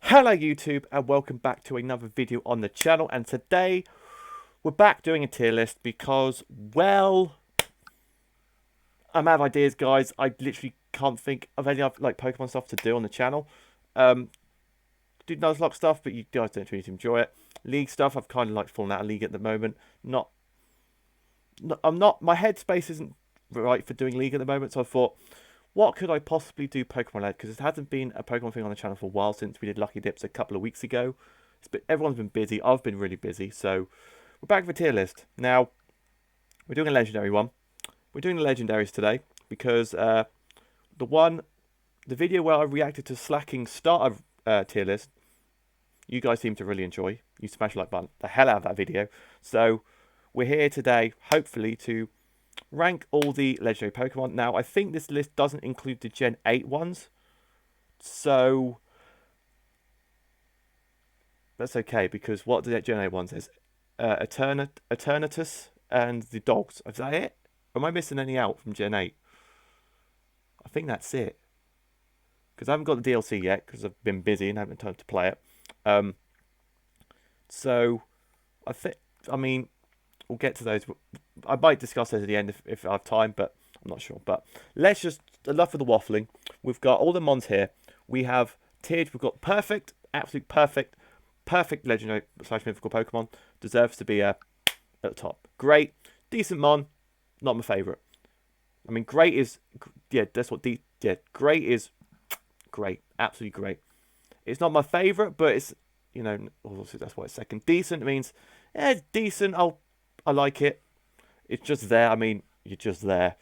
Hello YouTube and welcome back to another video on the channel, and today we're back doing a tier list because, well, I'm out of ideas, guys. I literally can't think of any other Pokemon stuff to do on the channel. Do Nuzlocke stuff, but you guys don't really enjoy it. League stuff, I've kind of fallen out of League at the moment. My headspace isn't right for doing League at the moment, so I thought, what could I possibly do Pokemon led? Because there hasn't been a Pokemon thing on the channel for a while since we did Lucky Dips a couple of weeks ago. Everyone's been busy. I've been really busy. So we're back with a tier list. Now, we're doing a legendary one. We're doing the legendaries today because the video where I reacted to Slaking starter tier list, you guys seem to really enjoy. You smash the like button the hell out of that video. So we're here today, hopefully, to rank all the legendary Pokemon. Now, I think this list doesn't include the Gen 8 ones, so that's okay, because what the Gen 8 ones is Eternatus and the dogs. Is that it? Am I missing any out from Gen 8? I think that's it, because I haven't got the DLC yet because I've been busy and haven't had time to play it. So I mean, we'll get to those. I might discuss those at the end if I have time, but I'm not sure. But let's just, enough of the waffling. We've got all the mons here. We have tiered. We've got perfect, absolute perfect legendary / mythical Pokemon. Deserves to be at the top. Great, decent mon. Not my favourite. I mean, great is, yeah, that's what great is great. Absolutely great. It's not my favourite, but it's, you know, that's why it's second. Decent means, yeah, it's decent. I like it. It's just there. I mean, you're just there.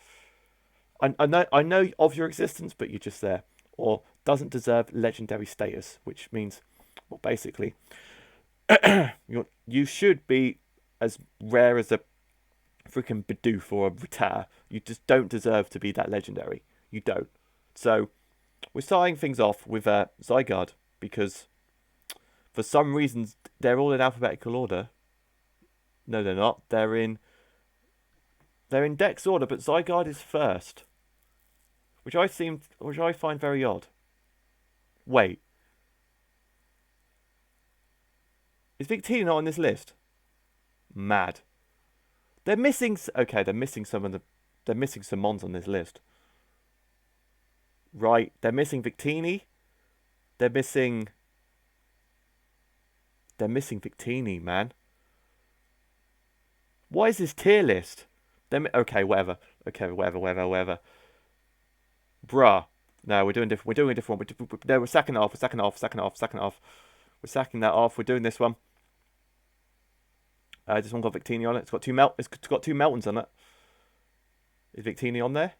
I know of your existence, but you're just there. Or doesn't deserve legendary status, which means, well, basically, you should be as rare as a freaking Bidoof or a Rattata. You just don't deserve to be that legendary. You don't. So we're starting things off with Zygarde, because for some reasons they're all in alphabetical order. No, they're not. They're in Dex order, but Zygarde is first, which I find very odd. Wait, is Victini not on this list? Mad. They're missing. Okay, they're missing some mons on this list. Right, they're missing Victini. They're missing Victini, man. Why is this tier list? Okay, whatever. Okay, whatever. Bruh. No, we're doing different. We're doing a different one. No, we're sacking that off. We're sacking that off. We're doing this one. This one got Victini on it. It's got two Meltons on it. Is Victini on there?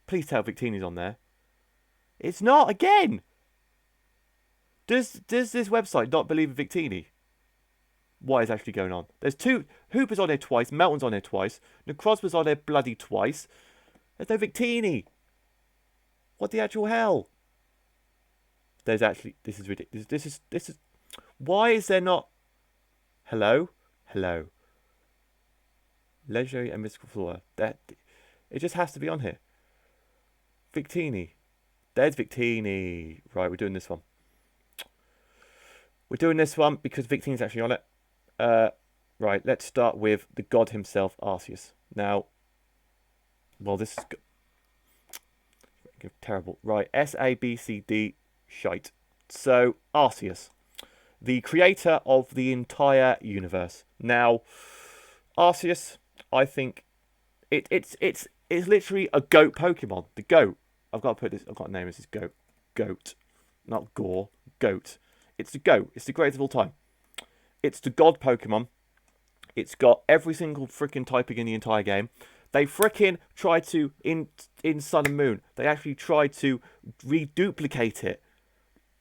Please tell Victini's on there. It's not again. Does this website not believe in Victini? What is actually going on? There's two. Hooper's on there twice. Melton's on there twice. Necrozma's on there bloody twice. There's no Victini. What the actual hell? There's actually. This is ridiculous. This is. Why is there not? Hello. Legendary and mystical flora. That it just has to be on here. Victini. There's Victini. Right, we're doing this one. We're doing this one because Victini's actually on it. Right, let's start with the god himself, Arceus. Now, well, this is terrible. Right, SABCD shite. So, Arceus, the creator of the entire universe. Now, Arceus, I think it's literally a goat Pokemon. The goat. I've got to name this as goat. Goat, not gore. Goat. It's the goat. It's the greatest of all time. It's the god Pokemon. It's got every single freaking typing in the entire game. They freaking tried to, in Sun and Moon, they actually tried to reduplicate it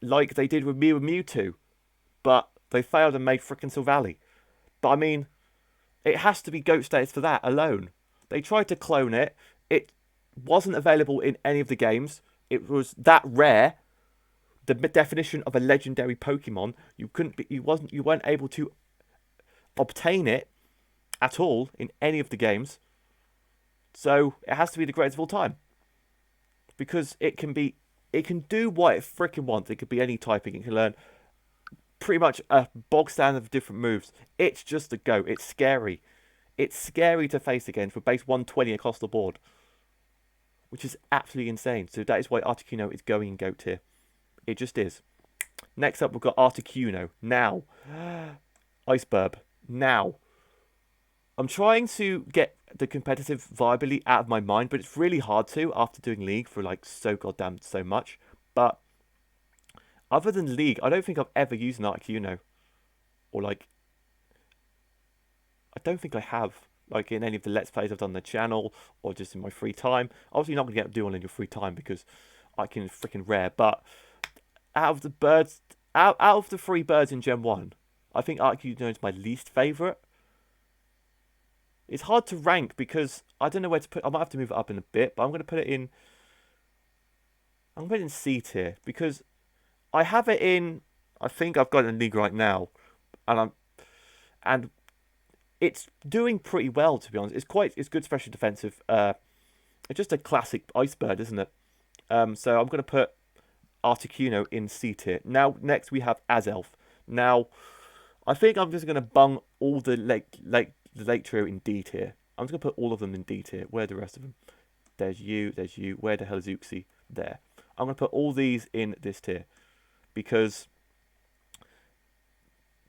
like they did with Mew and Mewtwo. But they failed and made freaking Silvally. But I mean, it has to be goat status for that alone. They tried to clone it. It wasn't available in any of the games. It was that rare. The definition of a legendary Pokemon, you weren't able to obtain it at all in any of the games. So it has to be the greatest of all time, because it can be it can do what it freaking wants. It could be any typing. It can learn pretty much a bog standard of different moves. It's just a go. It's scary. It's scary to face against for base 120 across the board, which is absolutely insane. So that is why Articuno is going in GOAT tier. It just is. Next up, we've got Articuno. Now. Iceberg. Now. I'm trying to get the competitive viability out of my mind, but it's really hard to after doing League for like so goddamn so much. But other than League, I don't think I've ever used an Articuno. Or like, I don't think I have. Like in any of the Let's Plays I've done on the channel or just in my free time. Obviously, you're not going to get to do one in your free time because I can freaking rare. But out of the birds, out of the 3 birds in Gen 1, I think Articuno is my least favourite. It's hard to rank because I don't know where to put. I might have to move it up in a bit, but I'm going to put it in. I'm going to put it in C tier because I have it in. I think I've got it in League right now, and it's doing pretty well, to be honest. It's good special defensive. It's just a classic Iceberg, isn't it? So I'm going to put Articuno in C tier. Now next we have Azelf. Now I think I'm just going to bung all the late trio in D tier. I'm just going to put all of them in D tier. Where are the rest of them? There's you. Where the hell is Uxie? There. I'm going to put all these in this tier because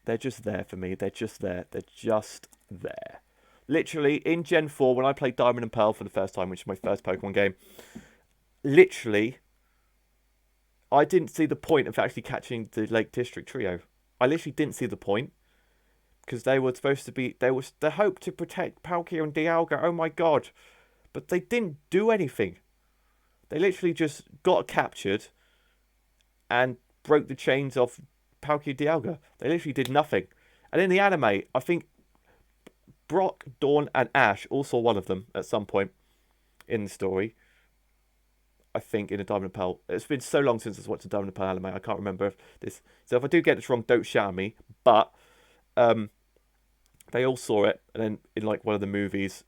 they're just there for me. They're just there. They're just there. Literally, in Gen 4, when I played Diamond and Pearl for the first time, which is my first Pokemon game, literally, I didn't see the point of actually catching the Lake District trio. I literally didn't see the point. Because they were supposed to be, there was the hope to protect Palkia and Dialga. Oh my god. But they didn't do anything. They literally just got captured and broke the chains of Palkia and Dialga. They literally did nothing. And in the anime, I think Brock, Dawn, and Ash all saw one of them at some point in the story. I think in a Diamond and Pearl. It's been so long since I watched a Diamond and Pearl anime. I can't remember if this. So if I do get this wrong, don't shout at me. But they all saw it, and then in like one of the movies,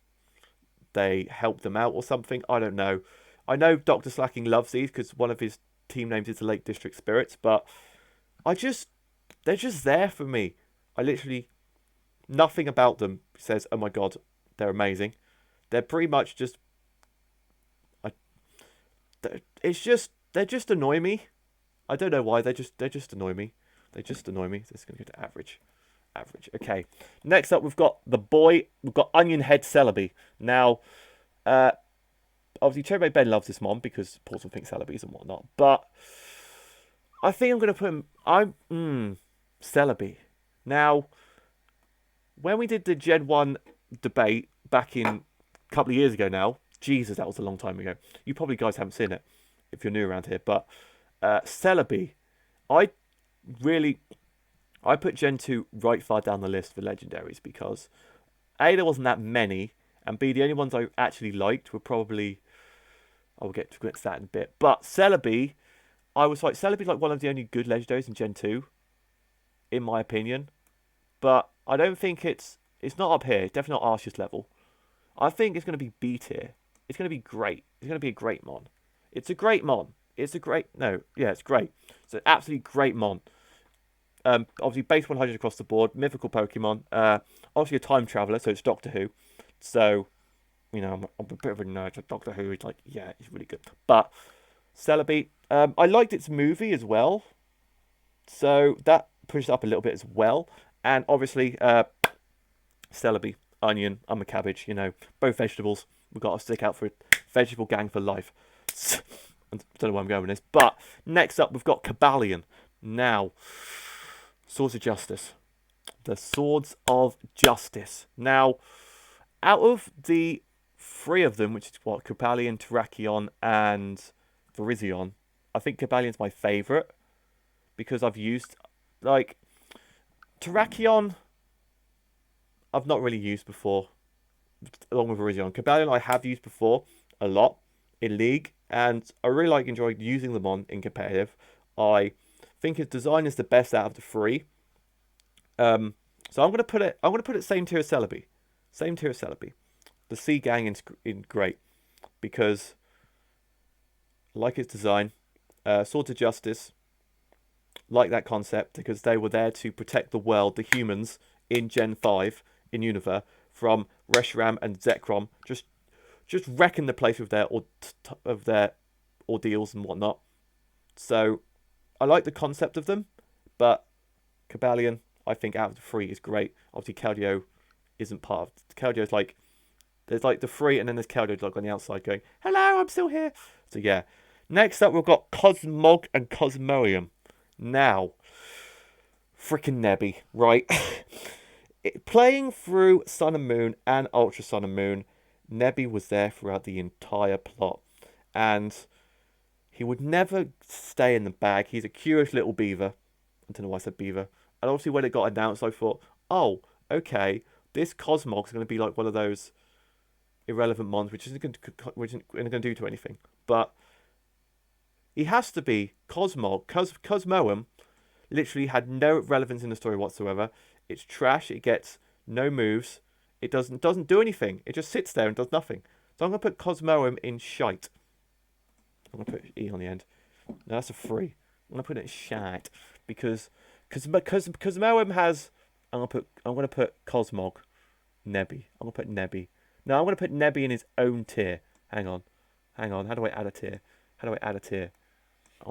they helped them out or something. I don't know. I know Dr. Slaking loves these because one of his team names is the Lake District Spirits, but they're just there for me. I literally, nothing about them says, oh my god, they're amazing. They're pretty much just, they just annoy me. I don't know why, they just annoy me. They just annoy me. This is going to go to average. Okay. Next up, we've got Onion Head Celebi. Now, obviously, Cherry Ben loves this mon because Paulson thinks Celebis and whatnot. But I think I'm going to put him. Celebi. Now, when we did the Gen 1 debate back in a couple of years ago now, Jesus, that was a long time ago. You probably guys haven't seen it if you're new around here. But Celebi, I put Gen 2 right far down the list for legendaries because A, there wasn't that many, and B, the only ones I actually liked were probably, I'll get to that in a bit. But Celebi, Celebi's like one of the only good legendaries in Gen 2, in my opinion. But I don't think it's not up here. It's definitely not Arceus level. I think it's going to be B tier. It's going to be great. It's going to be a great mon. It's a great mon. It's great. It's an absolutely great mon. Obviously, base 100 across the board. Mythical Pokemon. Obviously, a time traveler, so it's Doctor Who. So, I'm a bit of a nerd for Doctor Who. It's like, yeah, it's really good. But Celebi, I liked its movie as well. So that pushed it up a little bit as well. And obviously, Celebi, onion, I'm a cabbage. Both vegetables. We've got to stick out for a vegetable gang for life. I don't know where I'm going with this. But next up, we've got Cobalion. Now, Swords of Justice. The Swords of Justice. Now, out of the 3 of them, which is what, Cobalion, Terrakion, and Virizion, I think Cobalion's my favourite. Because I've used, like, Terrakion, I've not really used before, along with Virizion. Cobalion I have used before, a lot, in League, and I really enjoyed using them in competitive. I think his design is the best out of the 3. So I'm gonna put it same tier as Celebi. Same tier as Celebi. The C gang in great because I like its design. Swords of Justice, like that concept because they were there to protect the world, the humans in Gen 5 in Unova from Reshiram and Zekrom, just wrecking the place with their ordeals and whatnot. So I like the concept of them, but Cabalion, I think out of the three is great. Obviously, Keldeo isn't part of. Keldeo like there's like the three, and then there's Keldeo like on the outside going, "Hello, I'm still here." So yeah. Next up, we've got Cosmog and Cosmoem. Now, freaking Nebby, right? Playing through Sun and Moon and Ultra Sun and Moon, Nebby was there throughout the entire plot, and he would never stay in the bag. He's a curious little beaver. I don't know why I said beaver. And obviously when it got announced, I thought, oh, okay, this Cosmog's going to be like one of those irrelevant mons, which isn't going to do to anything. But he has to be Cosmog. Cosmoem literally had no relevance in the story whatsoever. It's trash. It gets no moves. It doesn't do anything. It just sits there and does nothing. So I'm going to put Cosmoem in shite. I'm going to put E on the end. No, that's a 3. I'm going to put it in shite because Cosmoem has. I'm going to put Cosmog, Nebby. I'm going to put Nebby. No, I'm going to put Nebby in his own tier. Hang on. How do I add a tier? I want to add a tier. I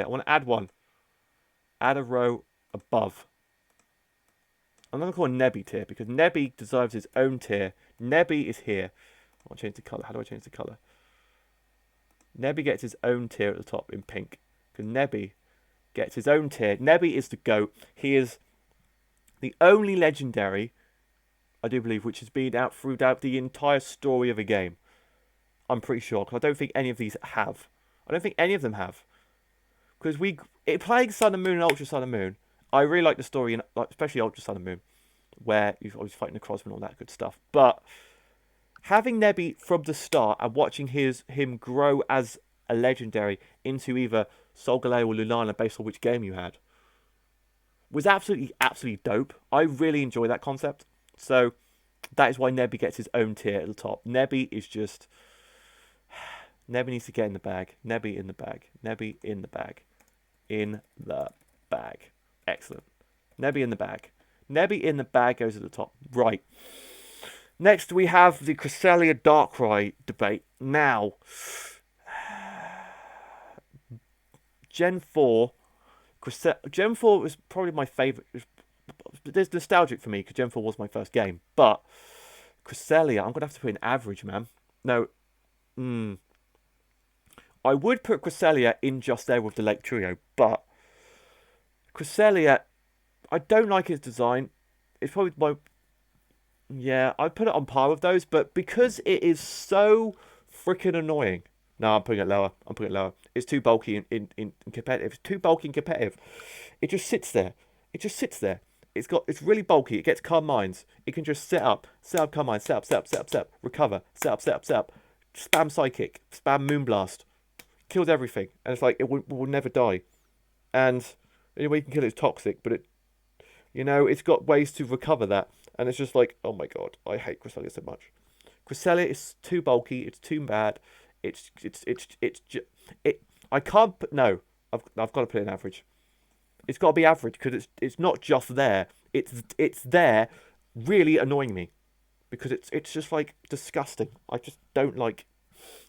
want to add one. Add a row above. I'm not going to call Nebby tier because Nebby deserves his own tier. Nebby is here. I want to change the colour. How do I change the colour? Nebby gets his own tier at the top in pink. Because Nebby gets his own tier. Nebby is the GOAT. He is the only legendary, I do believe, which has been out throughout the entire story of a game. I'm pretty sure. Because I don't think any of these have. I don't think any of them have. Because playing Sun and Moon and Ultra Sun and Moon, I really like the story, especially Ultra Sun and Moon, where you're always fighting the Crossman and all that good stuff. But having Nebby from the start and watching him grow as a legendary into either Solgaleo or Lunala based on which game you had was absolutely dope. I really enjoy that concept. So that is why Nebby gets his own tier at the top. Nebby is just... Nebby needs to get in the bag. Nebby in the bag. Nebby in the bag. In the bag. Excellent. Nebby in the bag. Nebby in the bag goes at the top. Right. Next, we have the Cresselia Darkrai debate. Now, Gen 4. Gen 4 was probably my favourite. There's nostalgic for me because Gen 4 was my first game. But Cresselia, I'm going to have to put in average, man. No. I would put Cresselia in just there with the Lake Trio, but Cresselia, I don't like his design. It's probably my... Yeah, I'd put it on par with those, but because it is so freaking annoying... No, I'm putting it lower. It's too bulky in competitive. It's too bulky in competitive. It just sits there. It's really bulky. It gets calm minds. It can just set up calm minds, set up, recover, set up, spam psychic, spam moonblast. Kills everything, and it's like it will never die. And the only way you can kill it is toxic, but it's got ways to recover that, and it's just like, oh my god, I hate Cresselia so much. Cresselia is too bulky, it's too bad. I can't put no. I've got to put it in average. It's got to be average because it's not just there. It's there, really annoying me, because it's just like disgusting. I just don't like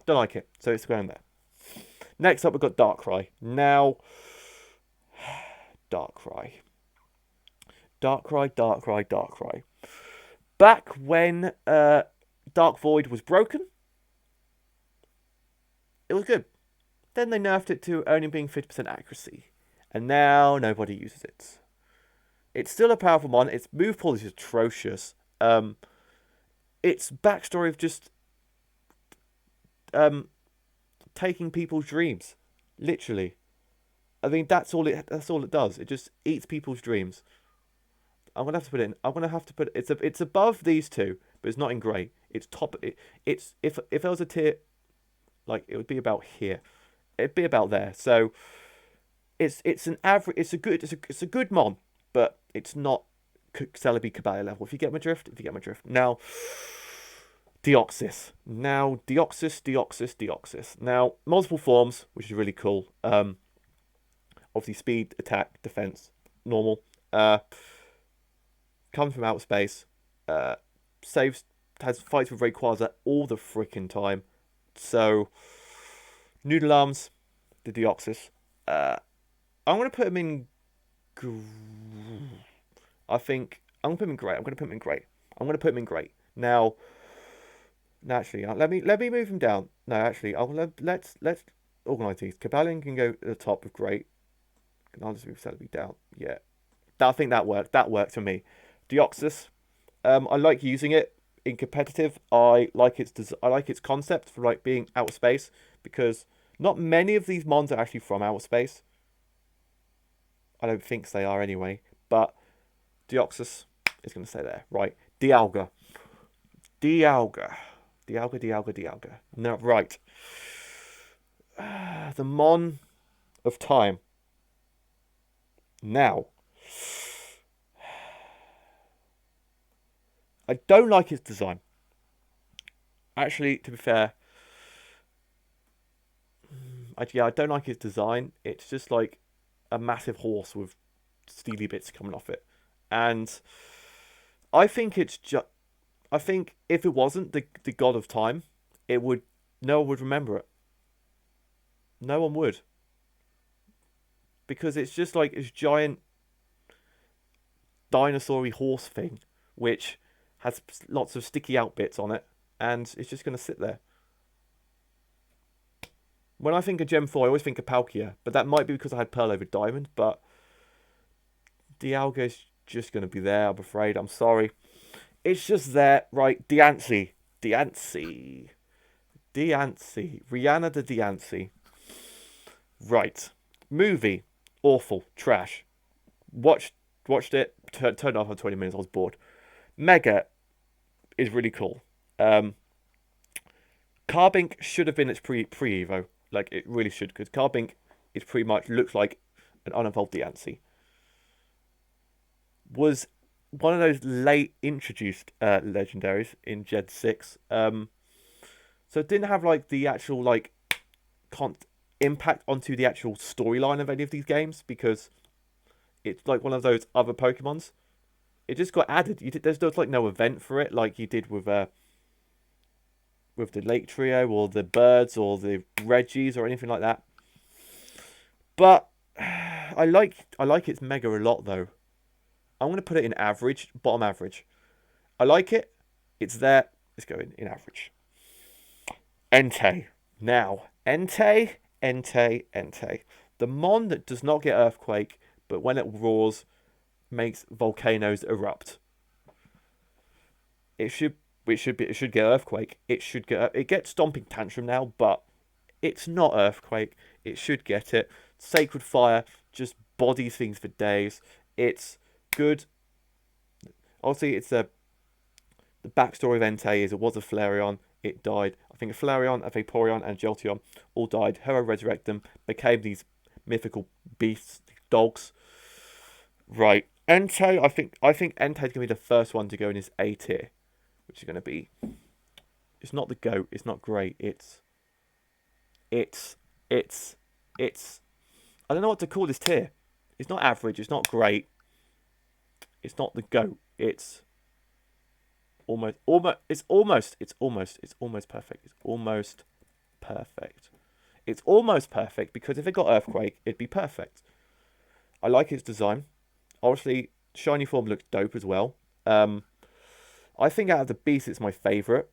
it. So it's going there. Next up, we've got Darkrai. Now, Darkrai. Back when Dark Void was broken, it was good. Then they nerfed it to only being 50% accuracy. And now nobody uses it. It's still a powerful one. Its move pool is atrocious. Its backstory of just... taking people's dreams, literally. I mean, that's all it does. It just eats people's dreams. I'm gonna have to put it in. It's above these two, but it's not in grey. It's top. It's if there was a tier, like it would be about here. It'd be about there. So it's an average. It's a good mon, but it's not Celebi Cabal level. If you get my drift. Now, Deoxys. Now, Deoxys. Now, multiple forms, which is really cool. Obviously, speed, attack, defense, normal. Comes from outer space. Saves, has fights with Rayquaza all the freaking time. So, Noodle Arms, the Deoxys. I'm going to put him in. I think I'm going to put him in great. I'm going to put him in great. I'm going to put him in great. Now, actually, let me move him down. No, actually, let's organize these. Kabalion can go at the top of great. I'll just move Celebi down. Yeah, I think that worked. That worked for me. Deoxys. I like using it in competitive. I like its concept for like being outer space, because not many of these mons are actually from outer space. I don't think they are anyway. But Deoxys is going to stay there. Right. Dialga. No, right. The Mon of Time. Now, I don't like its design. Actually, to be fair, I don't like its design. It's just like a massive horse with steely bits coming off it. And I think it's just... I think if it wasn't the God of Time, no one would remember it. No one would. Because it's just like this giant dinosaur-y horse thing, which has lots of sticky out bits on it, and it's just going to sit there. When I think of Gem 4, I always think of Palkia, but that might be because I had Pearl over Diamond, but Dialga's just going to be there, I'm afraid. I'm sorry. It's just there. Right, Diancie. Rihanna the Diancie. Right. Movie. Awful. Trash. Watched it. Turned off for 20 minutes. I was bored. Mega is really cool. Carbink should have been its pre-Evo. Like, it really should, because Carbink is pretty much looks like an unevolved Diancie. Was one of those late introduced legendaries in Gen 6. So it didn't have like the actual like impact onto the actual storyline of any of these games, because it's like one of those other Pokemons. It just got added. There's like no event for it like you did with the Lake Trio or the Birds or the Reggies or anything like that. But I like its Mega a lot though. I'm going to put it in average, bottom average. I like it. It's there. Let's go in average. Entei. Now, Entei. The Mon that does not get Earthquake, but when it roars, makes volcanoes erupt. It should get Earthquake. It gets Stomping Tantrum now, but it's not Earthquake. It should get it. Sacred Fire just bodies things for days. It's good. Obviously, it's the backstory of Entei is it was a Flareon. It died. I think a Flareon, a Vaporeon, and a Jolteon all died. Hero resurrected them, became these mythical beasts, dogs. Right, Entei. I think Entei's gonna be the first one to go in his A tier, which is gonna be. It's not the GOAT. It's not great. It's. I don't know what to call this tier. It's not average. It's not great. It's not the GOAT. It's almost perfect. It's almost perfect. It's almost perfect because if it got Earthquake, it'd be perfect. I like its design. Obviously, shiny form looks dope as well. I think out of the beasts, it's my favourite.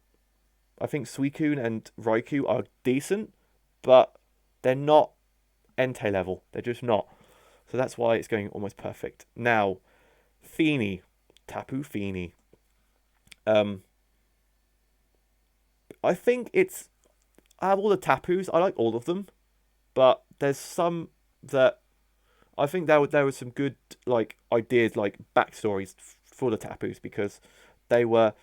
I think Suicune and Raikou are decent, but they're not Entei level. They're just not. So that's why it's going almost perfect. Now, Fini. Tapu Fini. I think it's... I have all the Tapus. I like all of them. But there's some that... I think there were some good like ideas, like backstories for the Tapus, because they were...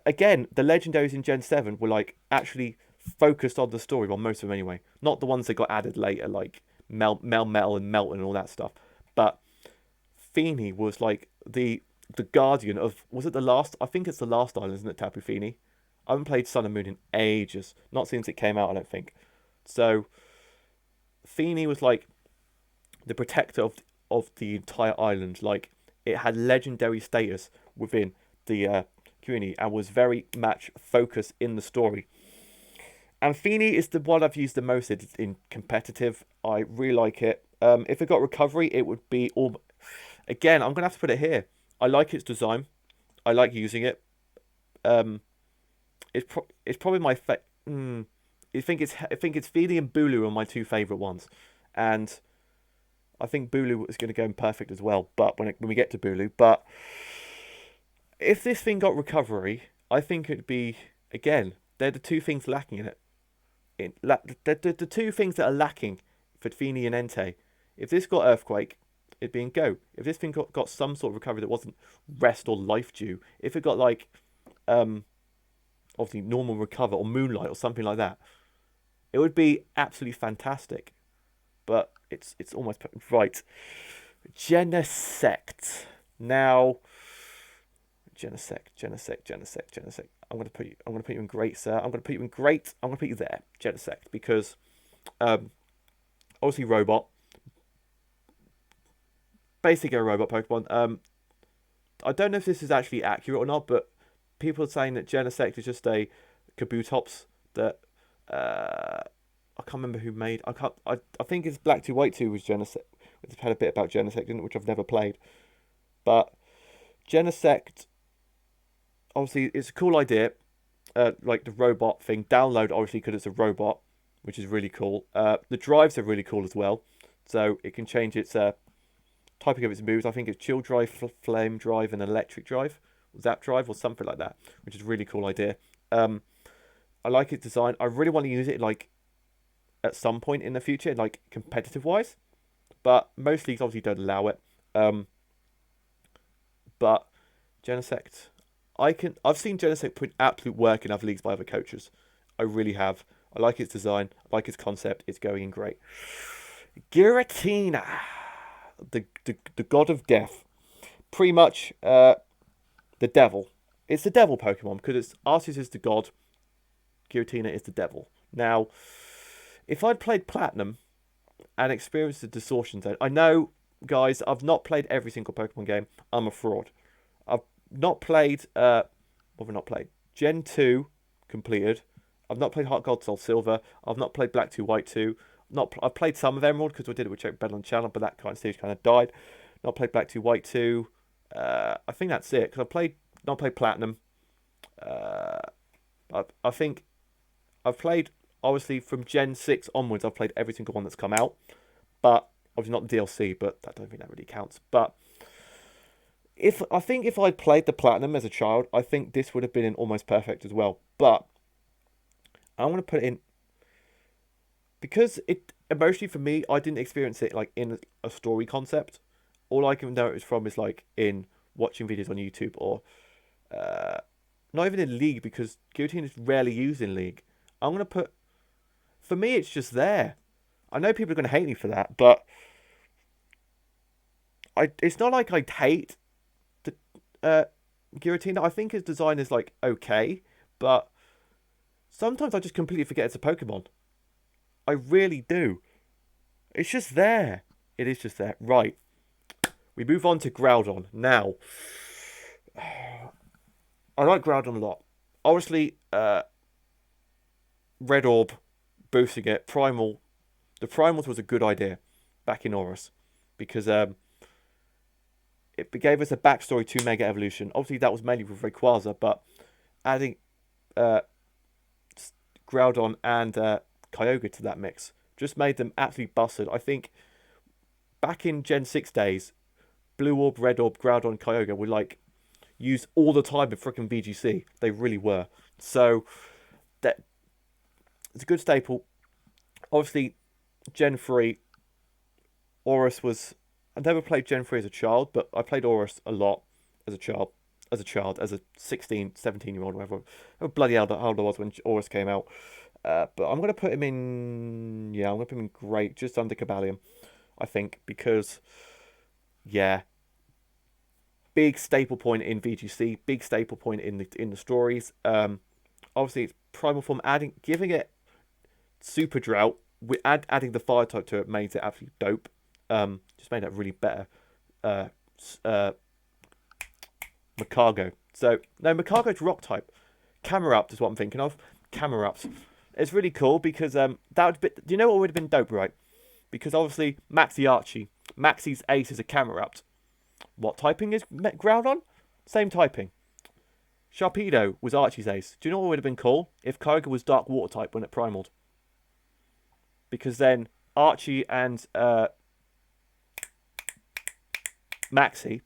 Again, the legendaries in Gen 7 were like actually focused on the story, well, most of them anyway. Not the ones that got added later, like Melmetal and Melton and all that stuff. But Fini was like the guardian of... Was it the last? I think it's the last island, isn't it, Tapu Fini? I haven't played Sun and Moon in ages. Not since it came out, I don't think. So, Feeny was like the protector of the entire island. Like, it had legendary status within the community and was very much focused in the story. And Feeny is the one I've used the most in competitive. I really like it. If it got recovery, it would be all. Again, I'm gonna have to put it here. I like its design. I like using it. Um, it's probably my I think it's Feeny and Bulu are my two favorite ones, and I think Bulu is going to go in perfect as well. But when we get to Bulu, but if this thing got recovery, I think it'd be again. They're the two things lacking in it. The two things that are lacking for Feeny and Entei. If this got Earthquake, it'd be in Go. If this thing got some sort of recovery that wasn't Rest or Life Dew, if it got like obviously normal recover or Moonlight or something like that, it would be absolutely fantastic. But it's almost right. Genesect. Now Genesect. I'm gonna put you in great, sir. I'm gonna put you there, Genesect, because obviously robot. Basically a robot Pokemon. I don't know if this is actually accurate or not, but people are saying that Genesect is just a Kabutops that I can't remember who made. I think it's Black 2 White 2 was Genesect. It's had a bit about Genesect, didn't it, which I've never played. But Genesect, obviously, it's a cool idea. Like the robot thing. Download, obviously, because it's a robot, which is really cool. The drives are really cool as well. So it can change its typing of its moves. I think it's Chill Drive, Flame Drive, and Electric Drive. Zap Drive or something like that, which is a really cool idea. I like its design. I really want to use it like at some point in the future, like competitive wise, but most leagues obviously don't allow it. But Genesect, I've seen Genesect put absolute work in other leagues by other coaches. I really have. I like its design. I like its concept. It's going in great. Giratina, the god of death, pretty much the devil. It's the devil Pokemon because it's Arceus is the god, Giratina is the devil. Now, if I'd played Platinum and experienced the Distortion Zone, I know, guys, I've not played every single Pokemon game. I'm a fraud. I've not played, what have I not played? Gen 2 completed. I've not played Heart Gold Soul Silver. I've not played Black 2 White 2. I've played some of Emerald because I did it with Check Bell on the channel, but that kind of stage kind of died. Not played Black 2 White 2. I think that's it because not played Platinum. I think I've played obviously from Gen 6 onwards. I've played every single one that's come out, but obviously not the DLC. But I don't think that really counts. But if I'd played the Platinum as a child, I think this would have been in almost perfect as well. But I want to put it in because it emotionally for me, I didn't experience it like in a story concept. All I can know it from is like in watching videos on YouTube or not even in League because Guillotine is rarely used in League. I'm going to put, for me, it's just there. I know people are going to hate me for that, but it's not like I hate the Giratina. I think his design is like okay, but sometimes I just completely forget it's a Pokemon. I really do. It's just there. It is just there. Right. We move on to Groudon. Now, I like Groudon a lot. Obviously, Red Orb, boosting it, Primal. The Primals was a good idea back in Aurus because it gave us a backstory to Mega Evolution. Obviously, that was mainly with Rayquaza, but adding Groudon and Kyogre to that mix just made them absolutely busted. I think back in Gen 6 days, Blue Orb, Red Orb, Groudon, Kyogre were like used all the time in freaking VGC. They really were. So that it's a good staple. Obviously, Gen 3, Aurus was... I never played Gen 3 as a child, but I played Aurus a lot as a child. As a 16, 17-year-old, whatever bloody hell old I was when Aurus came out. But I'm going to put him in... Yeah, I'm going to put him in great, just under Cobalion, I think, because... Yeah. Big staple point in VGC, big staple point in the stories. obviously it's primal form, giving it super drought, adding the fire type to it made it absolutely dope. Just made it really better. Macargo. So no, Macargo's rock type. Camerupt is what I'm thinking of. Camerupt. It's really cool because that would be. Do you know what would have been dope, right? Because obviously Maxi Archie, Maxi's ace is a Camerupt. What typing is Groudon? Same typing. Sharpedo was Archie's ace. Do you know what would have been cool if Kyogre was Dark Water type when it primaled? Because then Archie and Maxi,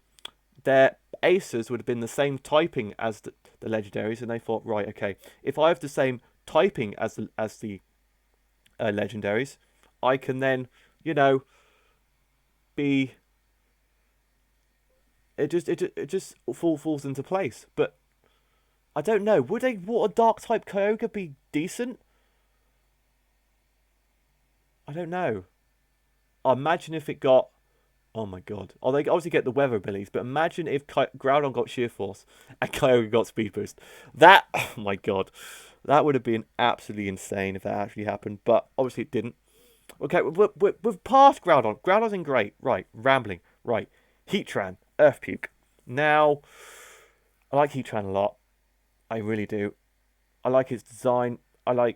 their aces would have been the same typing as the legendaries, and they thought, right, okay, if I have the same typing as the legendaries, I can then, you know, be. It just falls into place. But I don't know. Would a water dark type Kyogre be decent? I don't know. I imagine if it got. Oh my god. Oh, they obviously get the weather abilities, but imagine if Groudon got Sheer Force and Kyogre got Speed Boost. That, oh my god. That would have been absolutely insane if that actually happened, but obviously it didn't. Okay, we've passed Groudon. Groudon's in great. Right, rambling. Right. Heatran, Earth Puke. Now, I like Heatran a lot. I really do. I like its design. I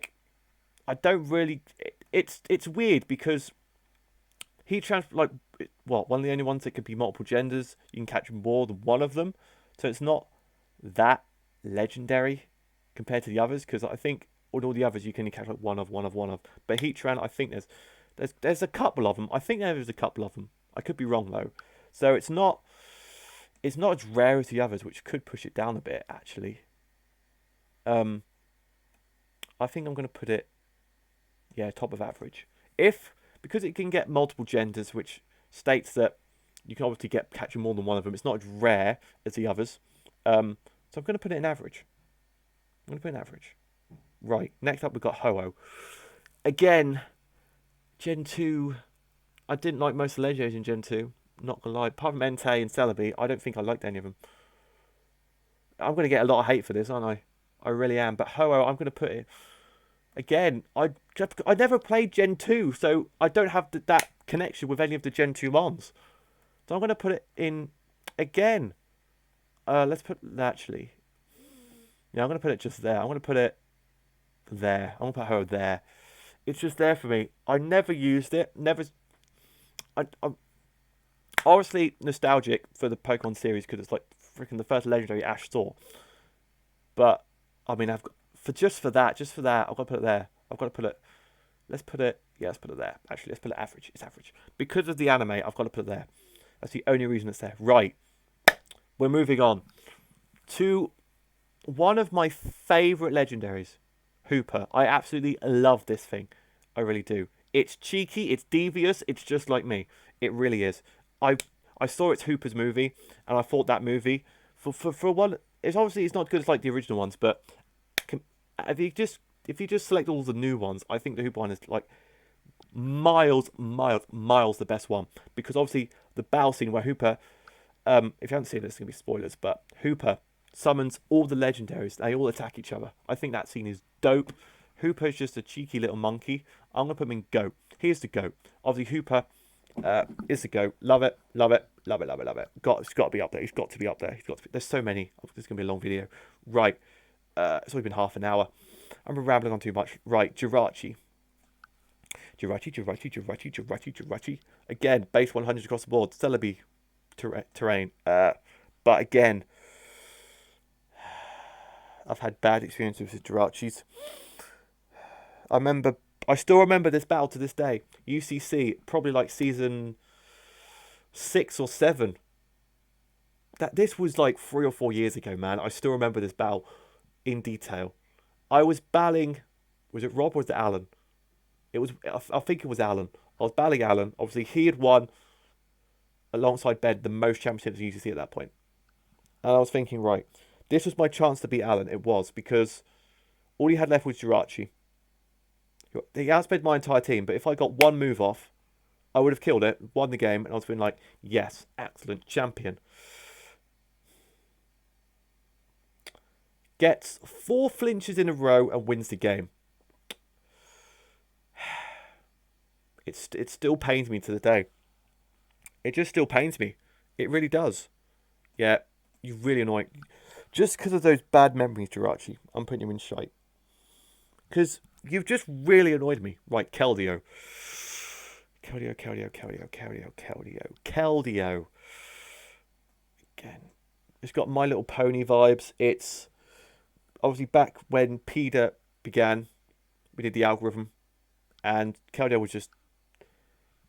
don't really. It's weird because Heatran's like one of the only ones that could be multiple genders. You can catch more than one of them, so it's not that legendary compared to the others. Because I think all the others you can only catch like one of. But Heatran, I think there's a couple of them. I think there's a couple of them. I could be wrong though. So it's not as rare as the others, which could push it down a bit actually. I think I'm going to put it, top of average. Because it can get multiple genders, which states that you can obviously catching more than one of them. It's not as rare as the others. So I'm going to put it in average. Right, next up we've got Ho-Oh. Again, Gen 2, I didn't like most of the legendaries in Gen 2. Not going to lie. Apart from Entei and Celebi, I don't think I liked any of them. I'm going to get a lot of hate for this, aren't I? I really am. But Ho-Oh, I'm going to put it... Again, I never played Gen 2, so I don't have that connection with any of the Gen 2 mons. So I'm going to put it in again. Let's put actually. Yeah, I'm going to put it just there. I'm going to put it there. I'm going to put her there. It's just there for me. I never used it. I'm obviously nostalgic for the Pokemon series because it's like freaking the first legendary Ash saw. But I mean, just for that, I've got to put it there. Let's put it there. Actually, let's put it average. It's average. Because of the anime, I've got to put it there. That's the only reason it's there. Right. We're moving on to one of my favourite legendaries, Hooper. I absolutely love this thing. I really do. It's cheeky, it's devious, it's just like me. It really is. I saw its Hooper's movie, and I thought that movie, for one, it's not good as like the original ones, but if you just select all the new ones, I think the Hooper one is like miles the best one. Because obviously the battle scene where Hooper, if you haven't seen it, it's going to be spoilers, but Hooper summons all the legendaries. They all attack each other. I think that scene is dope. Hooper's just a cheeky little monkey. I'm going to put him in GOAT. Here's the GOAT. Obviously Hooper is the GOAT. Love it. It's got to be up there. He's got to be up there. There's so many. This is going to be a long video. Right. It's only been half an hour. I'm rambling on too much. Right, Jirachi. Again, base 100 across the board. Celebi terrain. But again, I've had bad experiences with Jirachis. I still remember this battle to this day. UCC, probably like season 6 or 7. This was like 3 or 4 years ago, man. I still remember this battle in detail. I was battling, was it Rob or was it Alan? I think it was Alan. I was battling Alan. Obviously, he had won alongside Ben the most championships in UCC at that point. And I was thinking, right, this was my chance to beat Alan. It was, because all he had left was Jirachi. He outsped my entire team, but if I got one move off, I would have killed it, won the game, and I was feeling like, yes, excellent, champion. gets 4 flinches in a row and wins the game. It still pains me to the day. It just still pains me. It really does. Yeah, you really annoy. Just because of those bad memories, Jirachi, I'm putting you in shite. Because you've just really annoyed me. Right, Keldeo. Keldeo. Again, it's got My Little Pony vibes. It's obviously back when PETA began, we did the algorithm, and Keldeo was just...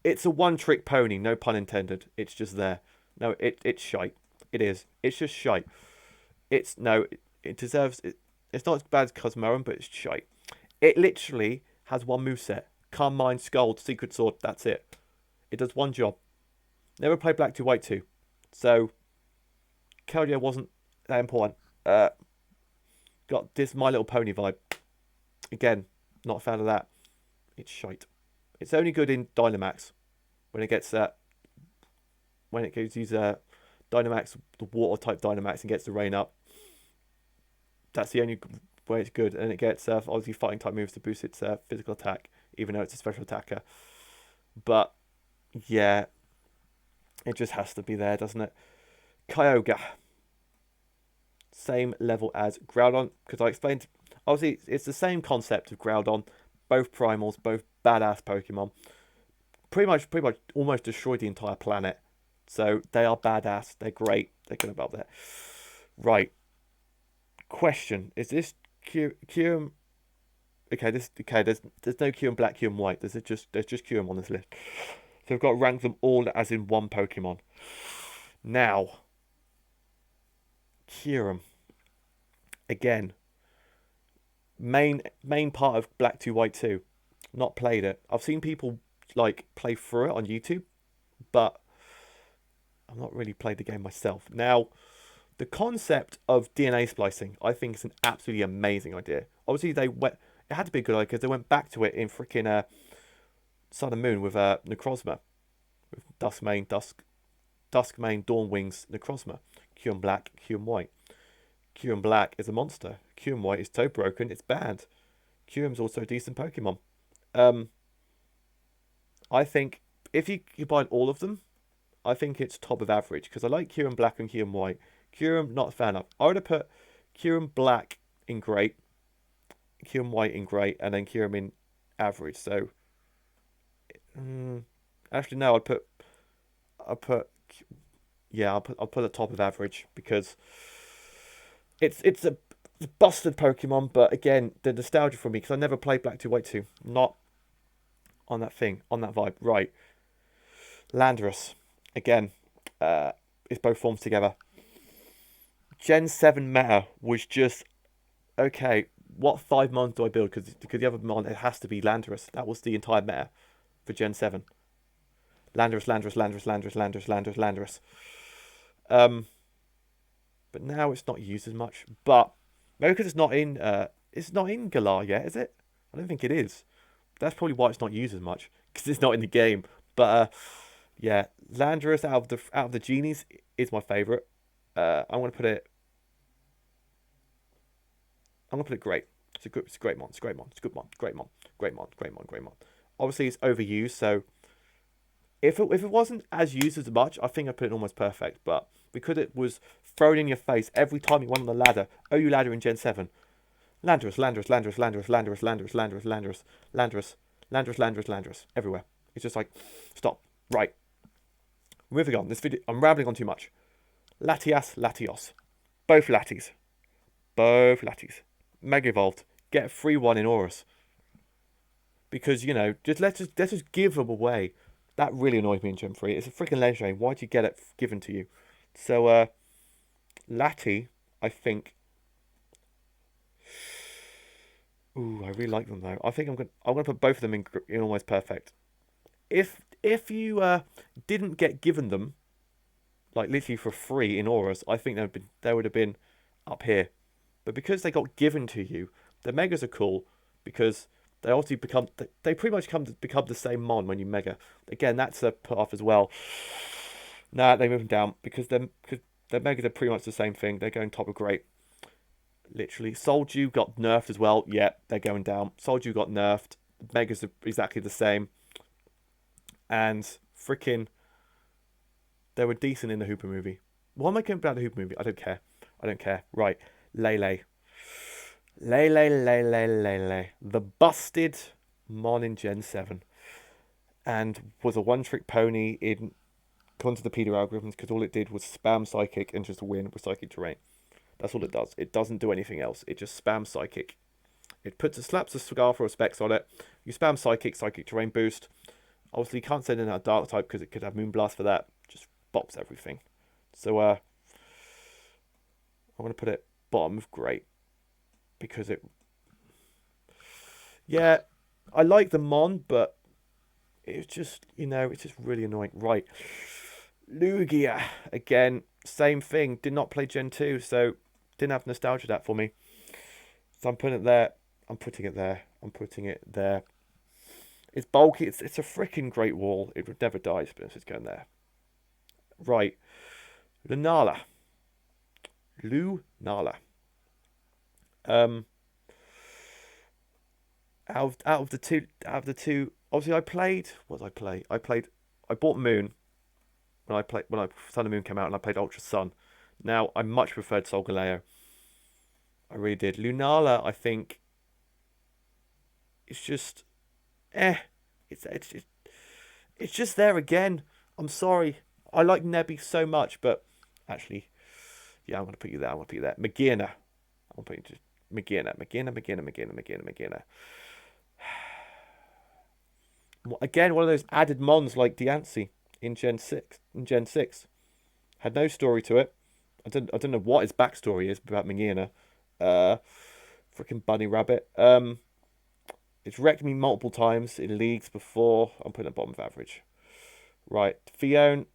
It's a one-trick pony, no pun intended. It's just there. No, it's shite. It is. It's just shite. It deserves... It's not as bad as Cosmoem, but it's shite. It literally has one moveset. Calm Mind, Scald, Secret Sword, that's it. It does one job. Never played Black 2 White 2. So, Keldeo wasn't that important. Got this My Little Pony vibe. Again, not a fan of that. It's shite. It's only good in Dynamax. When it gets when it goes to use Dynamax, the water type Dynamax, and gets the rain up. That's the only way it's good. And it gets obviously fighting type moves to boost its physical attack, even though it's a special attacker. But yeah, it just has to be there, doesn't it? Kyogre. Same level as Groudon, because I explained, obviously it's the same concept of Groudon, both primals, both badass Pokemon. Pretty much almost destroyed the entire planet. So they are badass, they're great, they're good about that. Right. Question, is this Kyurem? Okay, there's no Kyurem Black, Kyurem White. There's just Kyurem on this list. So we've got to rank them all as in one Pokemon. Now, Kyurem. Again, main part of Black 2 White 2. Not played it. I've seen people like play through it on YouTube, but I've not really played the game myself. Now, the concept of DNA splicing, I think, is an absolutely amazing idea. Obviously, it had to be a good idea because they went back to it in freaking Sun and Moon with Necrozma, with Duskmane, Dawnwings, Necrozma, Kyurem Black, Kyurem White. Kyurem Black is a monster. Kyurem White is toe broken. It's bad. Kyurem's also a decent Pokemon. I think if you combine all of them, I think it's top of average because I like Kyurem Black and Kyurem White. Kyurem, not a fan of. I would have put Kyurem Black in great, Kyurem White in great, and then Kyurem in average. So, actually no, I'll put the top of average because it's a busted Pokemon, but again, the nostalgia for me because I never played Black 2 White 2, not on that vibe. Right, Landorus, again, it's both forms together. Gen 7 meta was just, okay, what 5 Mons do I build? Because the other Mon, it has to be Landorus. That was the entire meta for Gen 7. Landorus. But now it's not used as much. But maybe because it's not in Galar yet, is it? I don't think it is. That's probably why it's not used as much, because it's not in the game. But yeah, Landorus out of the genies is my favorite. I'm gonna put it great. It's a great mon. It's a great mon. It's a good mon. Great mon. Obviously, it's overused. So if it wasn't as used as much, I think I'd put it almost perfect. But because it was thrown in your face every time you went on the ladder. Oh, you ladder in Gen 7. Landorus. Everywhere. It's just like, stop. Right. Moving on. This video, I'm rambling on too much. Latios. Both Latis. Mega Evolved. Get a free one in Aurus. Because, let's just give them away. That really annoys me in Gen 3. It's a freaking legendary. Why'd you get it given to you? So, Lati, I think... Ooh, I really like them though. I think I'm gonna put both of them in almost perfect. If you didn't get given them, like literally for free in Aurus, I think they would have been up here. But because they got given to you, the Megas are cool because they obviously they pretty much become the same mon when you Mega. Again, that's a put off as well. Nah, they move them down because the Megas are pretty much the same thing. They're going top of great. Literally. Solju got nerfed as well. Yeah, they're going down. Solju got nerfed. Megas are exactly the same. And freaking, they were decent in the Hooper movie. Why am I going about the Hooper movie? I don't care. I don't care. Right. Lele. Lele. The busted Mon in Gen 7. And was a one-trick pony in according to the Peter algorithms because all it did was spam Psychic and just win with Psychic Terrain. That's all it does. It doesn't do anything else. It just spams Psychic. It slaps a Scarf or a Specs on it. You spam Psychic Terrain boost. Obviously, you can't send in a Dark type because it could have Moonblast for that. Just box everything. So, I'm going to put it bottom of great. Because it... Yeah, I like the Mon, but it's just, it's just really annoying. Right. Lugia. Again, same thing. Did not play Gen 2, so didn't have nostalgia that for me. So I'm putting it there. I'm putting it there. I'm putting it there. It's bulky. It's a freaking great wall. It would never die, but it's going there. Right. Lunala. Out of the two, obviously I played. What did I play? I bought Moon when Sun and Moon came out, and I played Ultra Sun. Now I much preferred Solgaleo. I really did. Lunala, I think, it's just, it's just there again. I'm sorry. I like Nebby so much, but actually, yeah, I'm gonna put you there. Magina. I'm gonna put you just Magina. Again, one of those added mons like Diancie in Gen 6. Had no story to it. I don't know what his backstory is about Magina. Freaking bunny rabbit. It's wrecked me multiple times in leagues before. I'm putting it bottom of average. Right. Fione.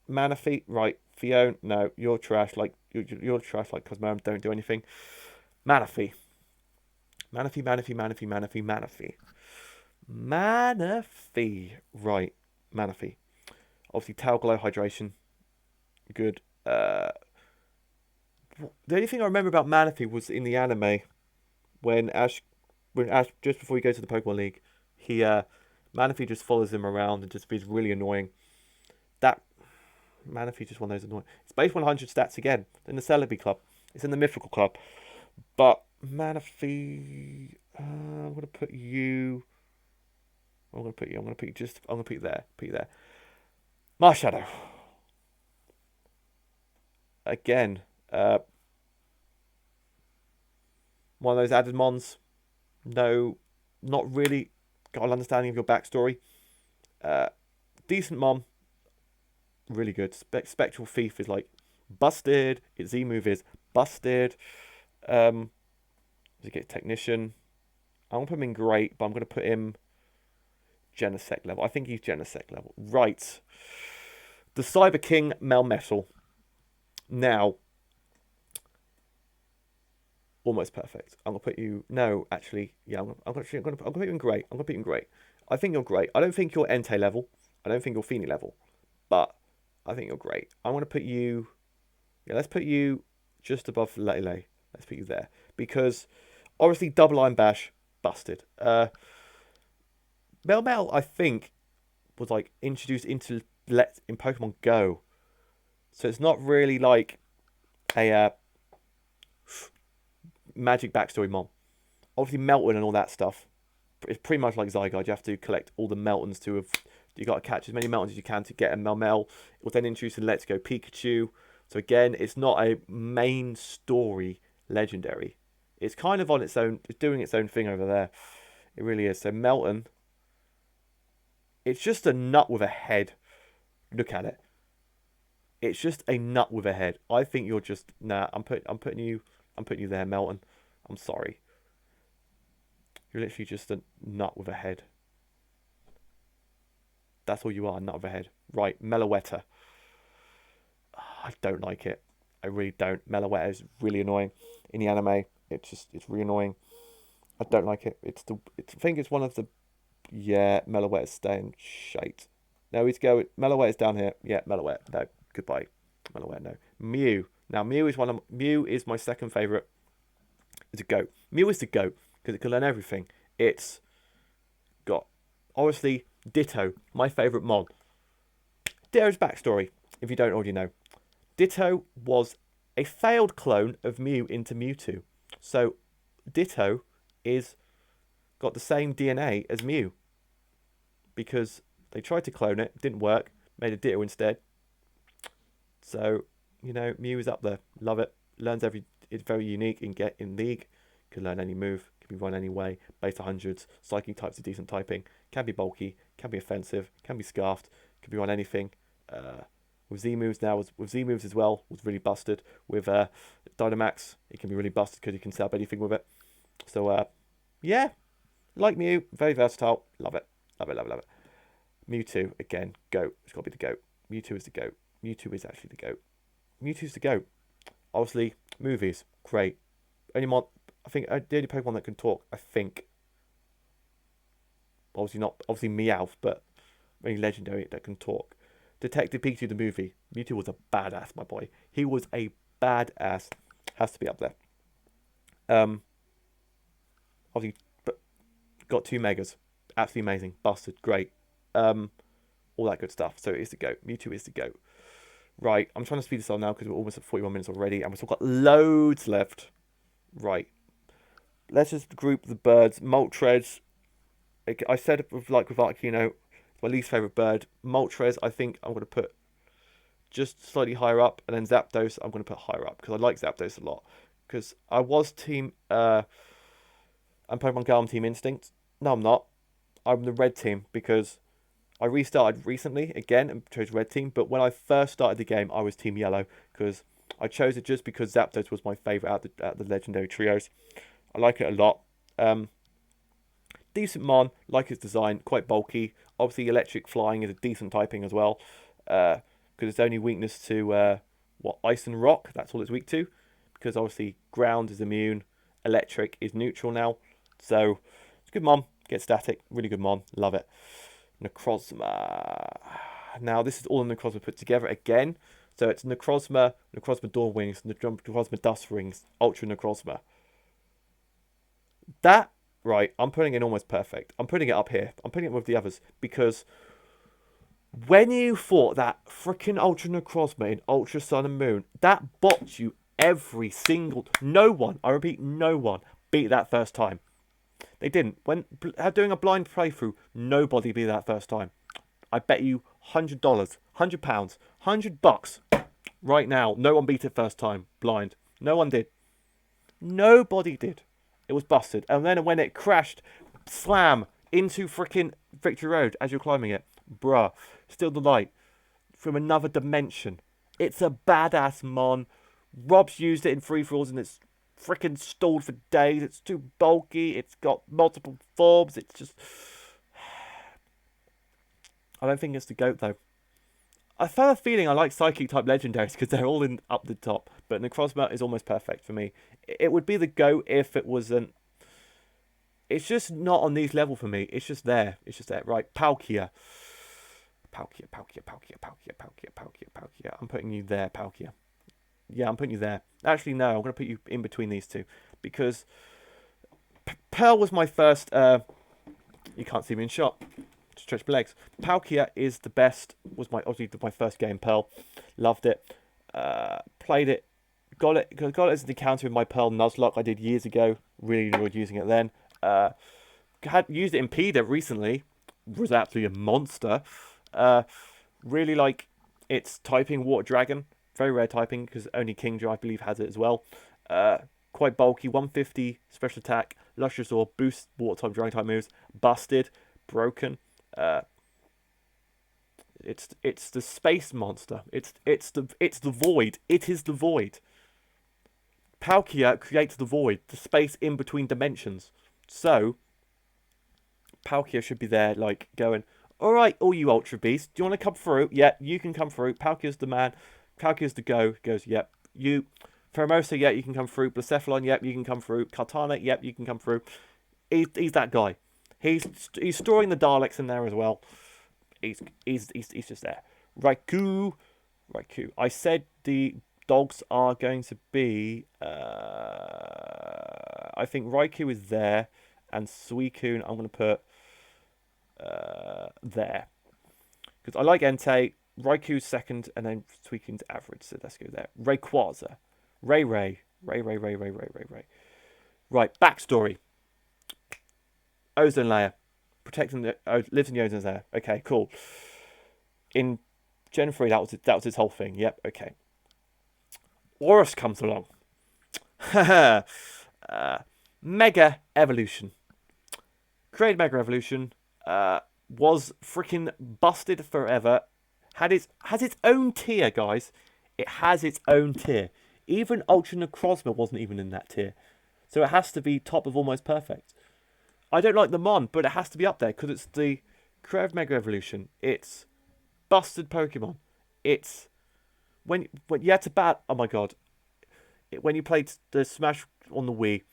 Manaphy. Right. Fione. No, you're trash. You're trash like Cosmo. Don't do anything. Manaphy. Manaphy. Right. Manaphy. Obviously, Tail Glow Hydration. Good. The only thing I remember about Manaphy was in the anime when Ash just before he goes to the Pokemon League, Manaphy just follows him around and just is really annoying. That Manaphy just one of those annoying. It's base 100 stats again in the Celebi Club. It's in the Mythical Club, but Manaphy. I'm gonna put you. I'm gonna put you there. Put you there. Marshadow. Again, one of those added mons. No, not really got an understanding of your backstory. Decent mon. Really good. Spectral Thief is like busted. Its Z move is busted. Does he get Technician? I'm gonna put him in great, but I'm gonna put him Genesect level. I think he's Genesect level. Right. The Cyber King Melmetal. Now, almost perfect. I'm gonna put you. No, actually, yeah. I'm gonna put you in great. I think you're great. I don't think you're Entei level. I don't think you're Feeny level, but I think you're great. I want to put you. Yeah, let's put you just above Lele. Let's put you there because obviously double Iron Bash busted. Mel, I think, was like introduced into in Pokemon Go, so it's not really like a magic backstory mon. Obviously, Melton and all that stuff. It's pretty much like Zygarde. You have to collect all the Meltons to have. You got to catch as many Meltons as you can to get a Melmel. It will then introduce a Let's Go Pikachu. So again, it's not a main story legendary. It's kind of on its own. It's doing its own thing over there. It really is. So Melton. It's just a nut with a head. Look at it. It's just a nut with a head. I think you're just I'm putting you there, Melton. I'm sorry. You're literally just a nut with a head. That's all you are, a nut with a head. Right, Meloetta. I don't like it. I really don't. Meloetta is really annoying in the anime. It's really annoying. I don't like it. I think it's one of the. Yeah, Meloetta's staying shite. No, he's going. Meloetta's down here. Yeah, Meloetta. No, goodbye. Meloetta, no. Mew. Now Mew is my second favorite is a GOAT. Mew is the GOAT because it can learn everything. It's got, obviously, Ditto, my favourite mod. Ditto's backstory, if you don't already know. Ditto was a failed clone of Mew into Mewtwo. So Ditto is got the same DNA as Mew. Because they tried to clone it, didn't work, made a Ditto instead. So, you know, Mew is up there. Love it. Learns it's very unique in League. Can learn any move, can be run any way, base 100s, Psychic types are decent typing, can be bulky, can be offensive, can be scarfed, can be run anything. With Z moves now, with Z moves as well, was really busted. With Dynamax, it can be really busted because you can set up anything with it. So, yeah, like Mew, very versatile, love it, love it, love it, love it. Mewtwo, again, GOAT, it's got to be the GOAT. Mewtwo is the GOAT. Mewtwo is actually the GOAT. Mewtwo's the GOAT. Obviously, movies, great. I think the only Pokemon that can talk, I think. Obviously Meowth, but only legendary that can talk. Detective Pikachu the movie. Mewtwo was a badass, my boy. He was a badass. Has to be up there. Obviously, but got 2 megas. Absolutely amazing. Busted. Great. All that good stuff. So it is the GOAT. Mewtwo is the GOAT. Right, I'm trying to speed this on now because we're almost at 41 minutes already, and we've still got loads left. Right. Let's just group the birds. Moltres. I said with Arcuno, my least favourite bird. Moltres, I think I'm going to put just slightly higher up, and then Zapdos, I'm going to put higher up because I like Zapdos a lot. Because I was team. I'm Pokemon Go, I'm Team Instinct. No, I'm not. I'm the red team because I restarted recently again and chose red team. But when I first started the game, I was Team Yellow because I chose it just because Zapdos was my favourite out the legendary trios. I like it a lot. Decent mon, like its design, quite bulky. Obviously, electric flying is a decent typing as well. Because it's only weakness to ice and rock. That's all it's weak to. Because obviously, ground is immune, electric is neutral now. So it's a good mon. Get static, really good mon. Love it. Necrozma. Now this is all Necrozma put together again. So it's Necrozma, Necrozma Dawn Wings, Necrozma Dust Rings, Ultra Necrozma. That, right, I'm putting it almost perfect. I'm putting it up here. I'm putting it with the others because when you fought that freaking Ultra Necrozma in Ultra Sun and Moon, that bopped you every single... No one, I repeat, no one beat that first time. They didn't. When doing a blind playthrough, nobody beat that first time. I bet you $100, £100, $100 right now. No one beat it first time, blind. No one did. Nobody did. It was busted. And then when it crashed, slam into freaking Victory Road as you're climbing it. Bruh. Still the light. From another dimension. It's a badass mon. Rob's used it in free-for-alls and it's freaking stalled for days. It's too bulky. It's got multiple forms. It's just... I don't think it's the GOAT, though. I have a feeling I like Psychic-type legendaries because they're all in up the top. But Necrozma is almost perfect for me. It would be the GOAT if it wasn't... It's just not on these level for me. It's just there. It's just there. Right, Palkia. Palkia. I'm putting you there, Palkia. Yeah, I'm putting you there. Actually, no, I'm going to put you in between these two. Because Pearl was my first... you can't see me in shot. Stretch my legs. Palkia is the best. Was obviously my first game. Pearl, loved it. Played it. Got it as an encounter in my Pearl Nuzlocke I did years ago. Really enjoyed using it then. Had used it in PETA recently. Was absolutely a monster. Really like its typing Water Dragon. Very rare typing because only Kingdra I believe has it as well. Quite bulky. 150 special attack. Lustrous Orb. Boost Water type Dragon type moves. Busted. Broken. It's the space monster. It's the void. It is the void. Palkia creates the void, the space in between dimensions. So Palkia should be there, like going, all right, all you Ultra Beasts, do you want to come through? Yeah, you can come through. Palkia's the man. Palkia's the go. Goes, yep. You, Pheromosa, yeah, you can come through. Blacephalon, yep, you can come through. Kartana, yep, you can come through. He's that guy. He's storing the Daleks in there as well. He's just there. Raikou. I said the dogs are going to be I think Raikou is there, and Suicune I'm going to put there. Because I like Entei, Raikou's second, and then Suicune's average, so let's go there. Rayquaza. Ray. Right, backstory. Ozone layer. Protecting the... lives in the ozone layer. Okay, cool. In Gen 3, that was his whole thing. Yep, okay. Horus comes along. Mega Evolution. Created Mega Evolution. Was freaking busted forever. Has its own tier, guys. It has its own tier. Even Ultra Necrozma wasn't even in that tier. So it has to be top of almost perfect. I don't like the Mon, but it has to be up there because it's the Creative Mega Evolution. It's busted Pokemon. It's when you had to bat. Oh my god! When you played the Smash on the Wii,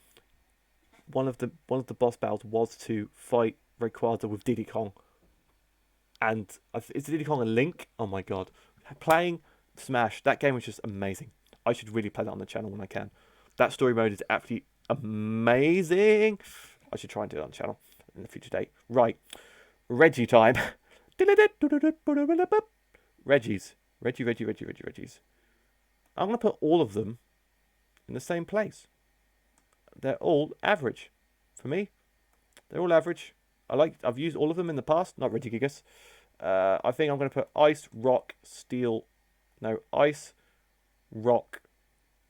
one of the boss battles was to fight Rayquaza with Diddy Kong. And is Diddy Kong a Link? Oh my god! Playing Smash, that game was just amazing. I should really play that on the channel when I can. That story mode is absolutely amazing. I should try and do it on the channel in a future date. Right, Reggie time. Reggies. Reggies. I'm going to put all of them in the same place. They're all average. For me, they're all average. I've used all of them in the past. Not Regigigas. I think I'm going to put Ice, Rock, Steel. No, Ice, Rock,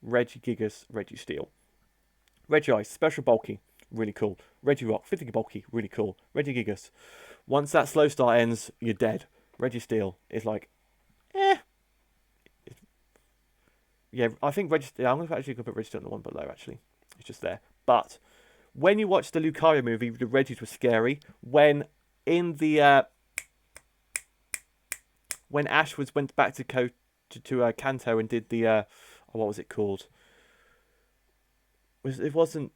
Regigigas, Registeel. Regice, special bulky, really cool. Regirock, physically bulky, really cool. Regigigas. Once that slow start ends, you're dead. Registeel is like, yeah, I think Registeel. I'm actually going to put Registeel in the one below. Actually, it's just there. But when you watch the Lucario movie, the Reggies were scary. When in the when Ash went back to Kanto and did the what was it called? It wasn't.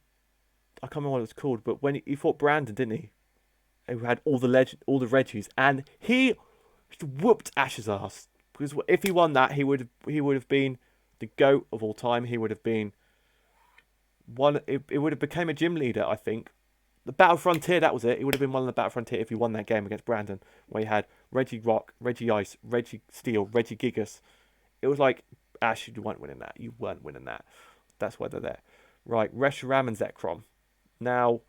I can't remember what it was called. But when he fought Brandon, didn't he? Who had all the Reggies, and he whooped Ash's ass. Because if he won that, he would have been the GOAT of all time. He would have been one. It would have became a gym leader, I think. The Battle Frontier, that was it. He would have been one of the Battle Frontier if he won that game against Brandon, where he had Regirock, Regice, Registeel, Regigigas. It was like, Ash, you weren't winning that. You weren't winning that. That's why they're there. Right, Reshiram and Zekrom. Now,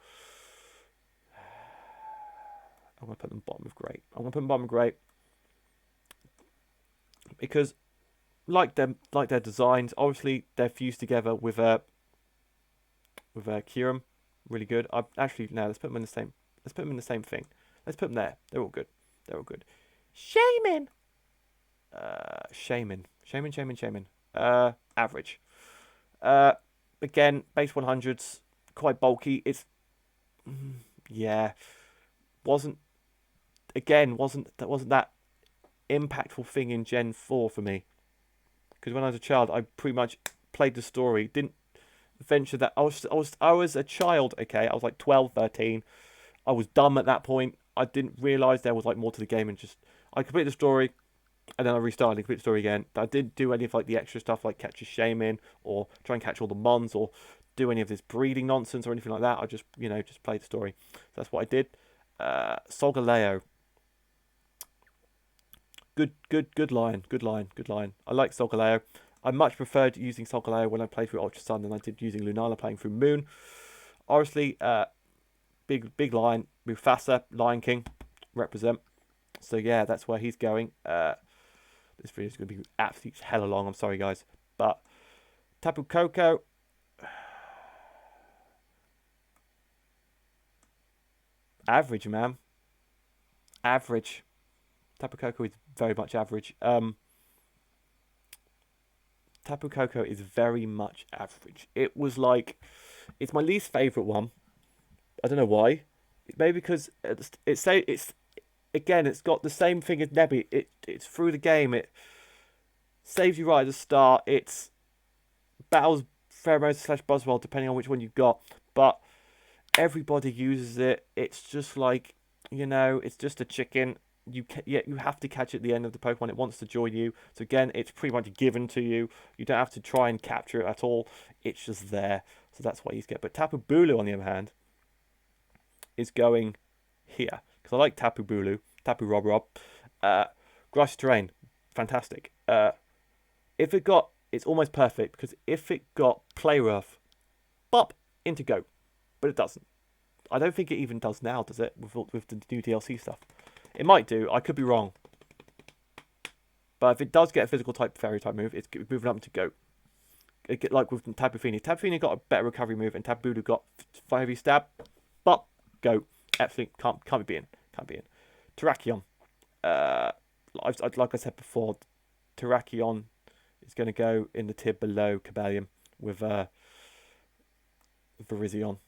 I'm going to put them bottom of great. I'm going to put them bottom of great because, like their designs, obviously they're fused together with Kyurem. Really good. Let's put them in the same. Let's put them in the same thing. Let's put them there. They're all good. Shaman. Shaman. Average. Again, base 100s, quite bulky. It's wasn't that impactful thing in Gen 4 for me. Because when I was a child, I pretty much played the story. Didn't venture that. I was a child. Okay, I was like 12, 13. I was dumb at that point. I didn't realize there was like more to the game, and I completed the story, and then I restarted and completed the story again. I didn't do any of like the extra stuff like catch a shaman or try and catch all the mons or do any of this breeding nonsense or anything like that. I just played the story. So that's what I did. Solgaleo. Good line. I like Solgaleo. I much preferred using Solgaleo when I played through Ultra Sun than I did using Lunala playing through Moon. Obviously, big line. Mufasa, Lion King, represent. So yeah, that's where he's going. This video is going to be absolutely hella long. I'm sorry, guys. But Tapu Koko. Average, man. Average. Tapu Koko is very much average. Tapu Koko is very much average. It was like, it's my least favourite one. I don't know why. Maybe because it's got the same thing as Nebby. It's through the game. It saves you right at the start. It's battles pheromones / buzzwell depending on which one you've got. But everybody uses it. It's just like, it's just a chicken. You have to catch it at the end of the Pokemon. It wants to join you. So again, it's pretty much given to you. You don't have to try and capture it at all. It's just there. So that's why he's get. But Tapu Bulu, on the other hand, is going here. Because I like Tapu Bulu, Tapu Rob Rob. Grassy terrain, fantastic. If it got, it's almost perfect. Because if it got Play Rough, bop, into Go. But it doesn't. I don't think it even does now, does it? With the new DLC stuff. It might do. I could be wrong. But if it does get a physical type fairy type move, it's moving up to Go. Like with Tapu Fini. Tapu Fini got a better recovery move, and Tapu Bulu got heavy stab. But Go. Absolutely can't be in. Can't be in. Terrakion. Like I said before, Terrakion is going to go in the tier below Cobalion with Virizion.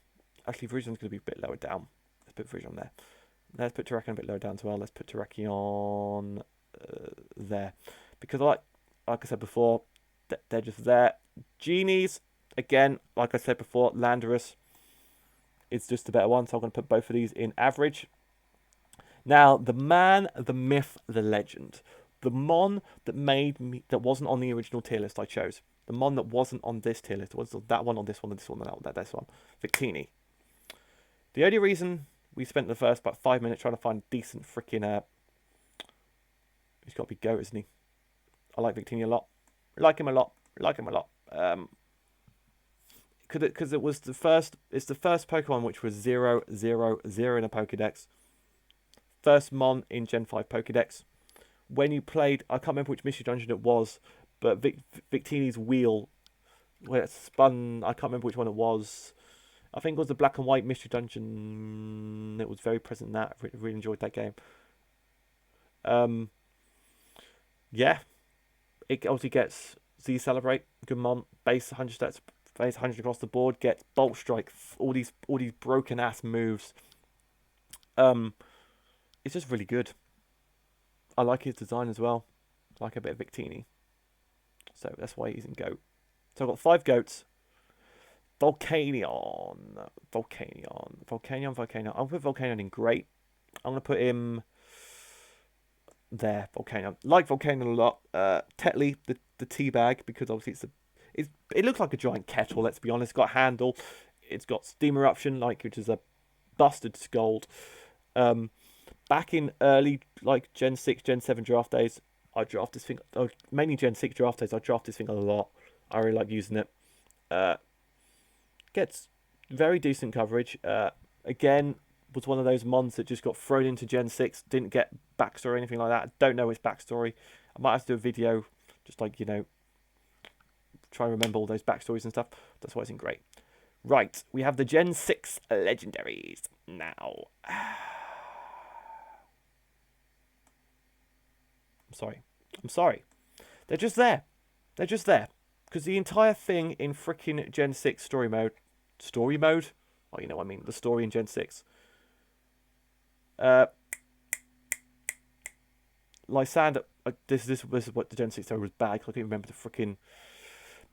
Actually, Virizion's going to be a bit lower down. Let's put Virizion there. Let's put Terrakion a bit lower down as well. Let's put Terrakion there. Because like I said before, they're just there. Genies, again, like I said before, Landorus is just the better one. So I'm going to put both of these in average. Now, the man, the myth, the legend. The Mon that wasn't on the original tier list I chose. The Mon that wasn't on this tier list. Was that one on this one, and this one, and this one. Victini. The only reason we spent the first about 5 minutes trying to find decent freaking he's got to be GOAT, isn't he? I like Victini a lot. Like him a lot. Because it was the first. It's the first Pokemon which was 0, 0, 0 in a Pokedex. First Mon in Gen 5 Pokedex. When you played, I can't remember which mystery dungeon it was, but Victini's wheel, where it spun, I can't remember which one it was. I think it was the black and white mystery dungeon. It was very present in that. I really enjoyed that game. Yeah. It obviously gets Z Celebrate, good Mon, base 100 stats, base 100 across the board, gets Bulk Strike, all these broken ass moves. It's just really good. I like his design as well. I like a bit of Victini. So that's why he's in GOAT. So I've got 5 GOATs. Volcanion. I'll put Volcanion in great. I'm going to put him there. Volcanion. Like Volcanion a lot. Tetley, the tea bag, because obviously it looks like a giant kettle, let's be honest. It's got a handle. It's got Steam Eruption, which is a busted scold. Back in early, Gen 6, Gen 7 draft days, I draft this thing, mainly Gen 6 draft days, I draft this thing a lot. I really like using it. Gets very decent coverage. Again, was one of those Mons that just got thrown into Gen 6, didn't get backstory or anything like that. Don't know its backstory. I might have to do a video, just try and remember all those backstories and stuff. That's why it's in great. Right, we have the Gen 6 legendaries now. I'm sorry. They're just there. Because the entire thing in freaking Gen 6 story mode. Oh, you know what I mean. The story in Gen 6. Lysander. This is what the Gen 6 story was bad. I can't even remember the freaking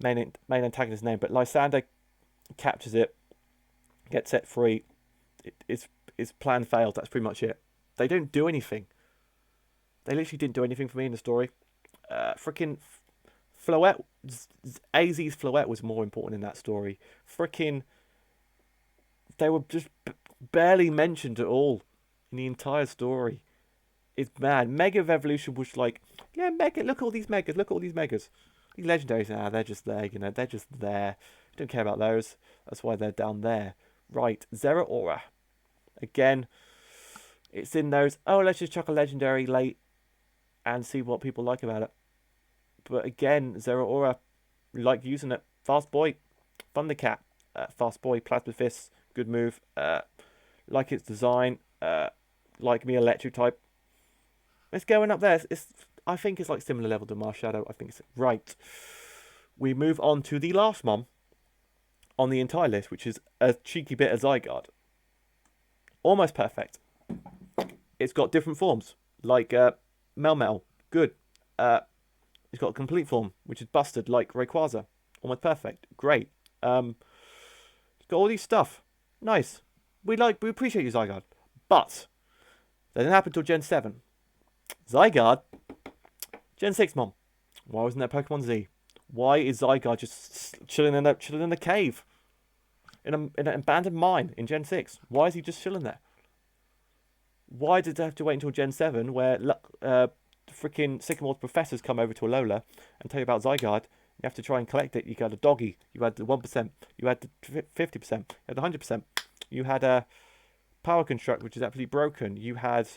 main antagonist's name. But Lysander captures it. Gets set free. Its plan failed. That's pretty much it. They don't do anything. They literally didn't do anything for me in the story. Freaking Floette, AZ's Floette was more important in that story. Freaking, they were just barely mentioned at all in the entire story. It's mad. Mega Evolution was like, yeah, Mega, look at all these Megas, These legendaries, they're just there, they're just there. Don't care about those. That's why they're down there. Right, Zeraora. Again, it's in those, let's just chuck a legendary late and see what people like about it. But again, Zeraora, like using it. Fast Boy, Thundercat, Fast Boy, Plasma Fist, good move. Like its design, like me electric type. It's going up there. I think it's like similar level to Marshadow. I think it's right. We move on to the last Mon on the entire list, which is a cheeky bit of Zygarde. Almost perfect. It's got different forms, like Melmetal, good. It's got a complete form, which is busted, like Rayquaza. Almost perfect, great. It's got all these stuff, nice. We appreciate you, Zygarde, but that didn't happen until Gen 7. Zygarde, Gen 6 Mon. Why wasn't there Pokemon Z? Why is Zygarde just chilling in the cave? in an abandoned mine in Gen 6. Why is he just chilling there? Why did they have to wait until Gen 7 where freaking Sycamore's professors come over to Alola and tell you about Zygarde? You have to try and collect it. You got a doggy. You had the 1%. You had the 50%. You had the 100%. You had a power construct, which is absolutely broken. You had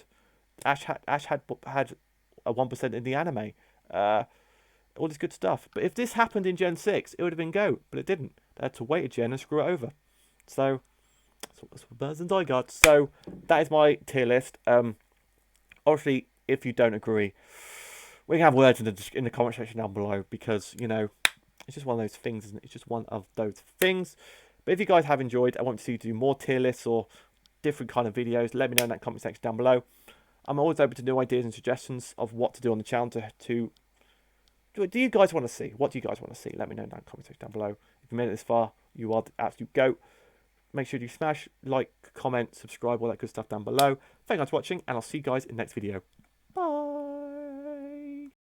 Ash had a 1% in the anime. All this good stuff. But if this happened in Gen 6, it would have been GOAT, but it didn't. They had to wait a gen and screw it over. So that's what Birds and Zygarde. So that is my tier list. Obviously, if you don't agree, we can have words in the comment section down below, because, you know, it's just one of those things, isn't it? It's just one of those things. But if you guys have enjoyed, I want to see you do more tier lists or different kind of videos. Let me know in that comment section down below. I'm always open to new ideas and suggestions of what to do on the channel to do you guys want to see? What do you guys want to see? Let me know in that comment section down below. If you made it this far, you are the absolute GOAT. Make sure you smash like, comment, subscribe, all that good stuff down below. Thank you guys for watching, and I'll see you guys in the next video.